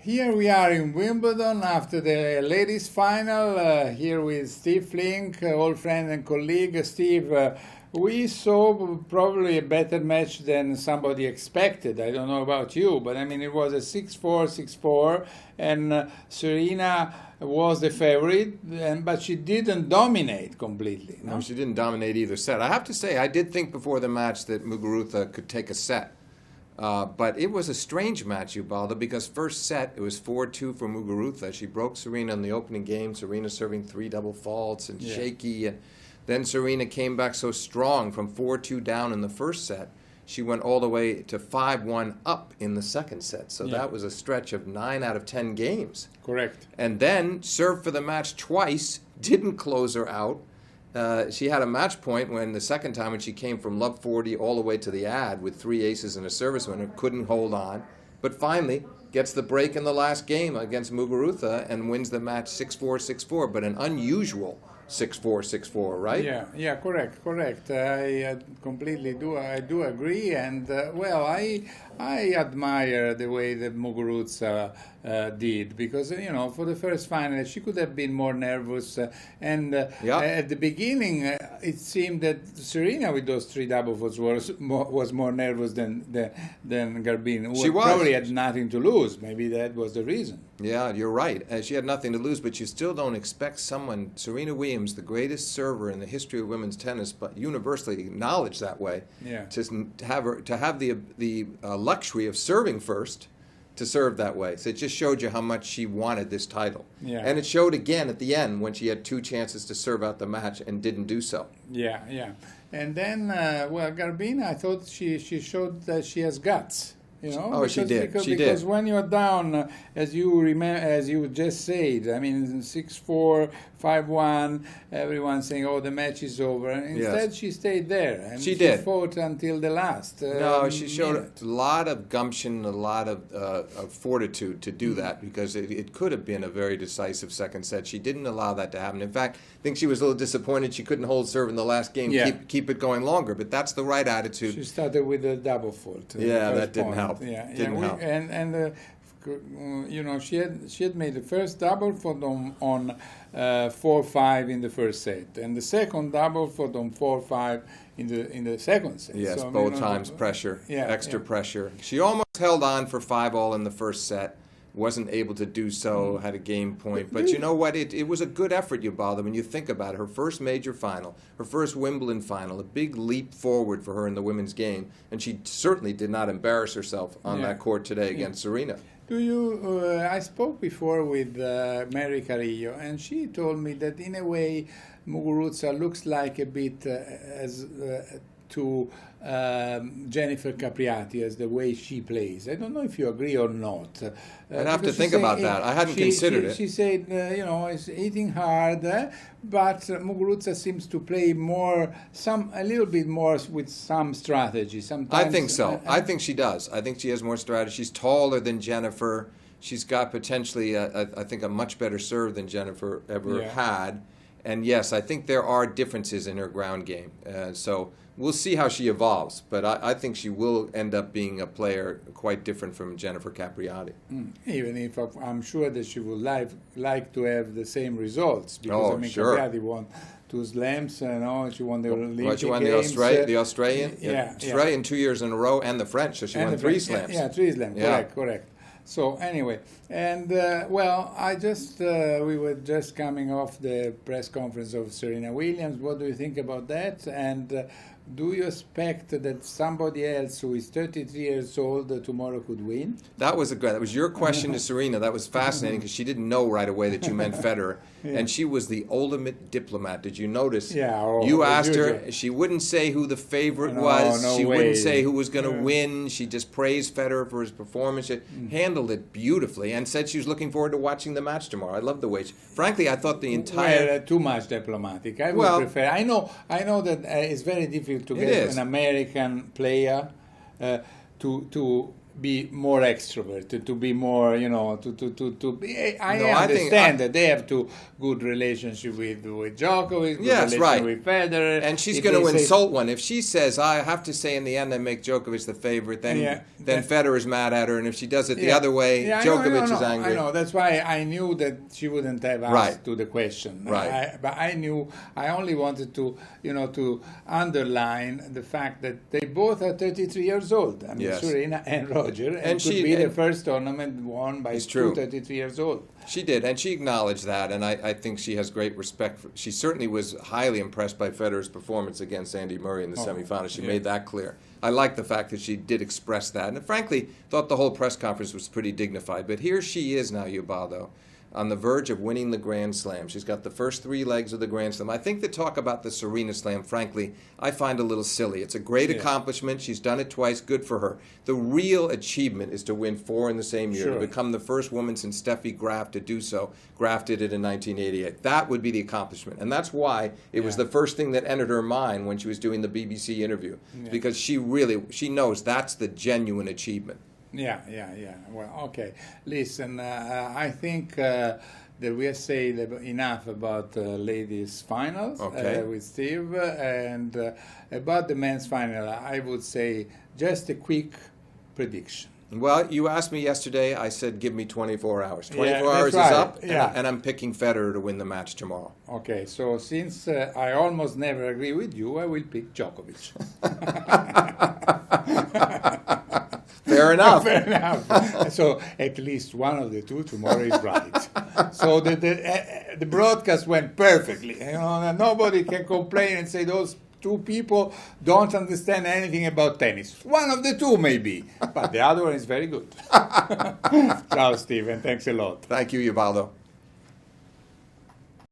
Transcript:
Here we are in Wimbledon after the ladies' final, here with Steve Flink, old friend and colleague. Steve, we saw probably a better match than somebody expected. I don't know about you, but I mean, it was a 6-4, 6-4, and Serena was the favorite, but she didn't dominate completely. No, she didn't dominate either set. I have to say, I did think before the match that Muguruza could take a set. But it was a strange match, Ubaldo, because first set, it was 4-2 for Muguruza. She broke Serena in the opening game, Serena serving 3 double faults and shaky. And then Serena came back so strong from 4-2 down in the first set. She went all the way to 5-1 up in the second set. So that was a stretch of 9 out of 10 games. Correct. And then served for the match twice, didn't close her out. She had a match point when the second time when she came from love 40 all the way to the ad with 3 aces and a service winner, couldn't hold on, but finally gets the break in the last game against Muguruza and wins the match 6-4, 6-4, but an unusual 6-4, 6-4, right? Yeah, correct. I completely do. I do agree, and well, I admire the way that Muguruza did, because for the first final she could have been more nervous, and at the beginning it seemed that Serena with those 3 double faults was more nervous than Garbine. She was. Probably had nothing to lose. Maybe that was the reason. Yeah, you're right. She had nothing to lose, but you still don't expect someone, Serena Williams, the greatest server in the history of women's tennis, but universally acknowledged that way, to have the luxury of serving first, to serve that way. So it just showed you how much she wanted this title. Yeah. And it showed again at the end when she had 2 chances to serve out the match and didn't do so. Yeah. And then, Garbine, I thought she showed that she has guts. She did. Because when you're down, as you just said, I mean, 6-4, 5-1, everyone's saying, "Oh, the match is over." And instead, she stayed there. And she fought until the last. She showed a lot of gumption, a lot of fortitude to do that, because it could have been a very decisive second set. She didn't allow that to happen. In fact, I think she was a little disappointed she couldn't hold serve in the last game, keep it going longer. But that's the right attitude. She started with a double fault. That didn't help. Didn't help. And she had made the first double for them on 4-5 in the first set, and the second double for them 4-5 in the second set. Yes, so, both times pressure, extra pressure. She almost held on for 5-all in the first set. Wasn't able to do so, had a game point. But you know what? It was a good effort, Ubaldo, when you think about it. Her first major final, her first Wimbledon final, a big leap forward for her in the women's game. And she certainly did not embarrass herself on that court today against Serena. I spoke before with Mary Carillo, and she told me that in a way Muguruza looks like a bit to Jennifer Capriati as the way she plays. I don't know if you agree or not. I'd have to think about that. I hadn't considered it. She said, it's hitting hard, but Muguruza seems to play a little bit more with some strategy. Sometimes, I think so. I think she does. I think she has more strategy. She's taller than Jennifer. She's got potentially, I think, a much better serve than Jennifer ever had. And yes, I think there are differences in her ground game. So we'll see how she evolves. But I think she will end up being a player quite different from Jennifer Capriati. Even if I'm sure that she would like to have the same results. Because Capriati won 2 slams. She won the Olympic Games. She won the Australian? Australian 2 years in a row, and the French. So she won 3 slams. 3 slams. Correct. So anyway, and we were just coming off the press conference of Serena Williams. What do you think about that? And do you expect that somebody else who is 33 years old tomorrow could win? That was your question to Serena. That was fascinating, because she didn't know right away that you meant Federer. And she was the ultimate diplomat. Did you notice? You asked her. She wouldn't say who the favorite was. She wouldn't say who was going to win. She just praised Federer for his performance. She handled it beautifully and said she was looking forward to watching the match tomorrow. I love the way frankly, I thought the entire... too much diplomatic. I would prefer... I know that it's very difficult to get an American player to be more extrovert, to be more, to be. I No, I think understand that they have good relationship with Djokovic, good Yes, relationship right. with Federer. And she's If going to they say- insult one. If she says, I have to say in the end I make Djokovic the favorite, then Yeah, then Federer's mad at her. And if she does it the Yeah. other way, Yeah, I Djokovic know, is angry. I know. That's why I knew that she wouldn't have asked Right. to the question. Right. But I knew. I only wanted to, to underline the fact that they both are 33 years old. I mean, Yes. Serena and Roger, and could she- be the and- first tournament won by It's two true. 33 years old. She did, and she acknowledged that, and I think she has great respect. She certainly was highly impressed by Federer's performance against Andy Murray in the semifinals. She made that clear. I like the fact that she did express that, and frankly, thought the whole press conference was pretty dignified. But here she is now, Ubaldo, on the verge of winning the Grand Slam. She's got the first 3 legs of the Grand Slam. I think the talk about the Serena Slam, frankly, I find a little silly. It's a great accomplishment. She's done it twice. Good for her. The real achievement is to win 4 in the same year, to become the first woman since Steffi Graf to do so. Graf did it in 1988. That would be the accomplishment. And that's why it was the first thing that entered her mind when she was doing the BBC interview, because she knows that's the genuine achievement. Yeah. Well, okay. Listen, I think that we have said enough about ladies' finals with Steve, and about the men's final, I would say just a quick prediction. Well, you asked me yesterday. I said, give me 24 hours. 24 that's hours right. is up, Yeah. and I'm picking Federer to win the match tomorrow. Okay, so since I almost never agree with you, I will pick Djokovic. Fair enough. Fair enough. So at least one of the two tomorrow is right. So the broadcast went perfectly. Nobody can complain and say those two people don't understand anything about tennis. One of the two maybe, but the other one is very good. Ciao, Steve, and thanks a lot. Thank you, Ubaldo.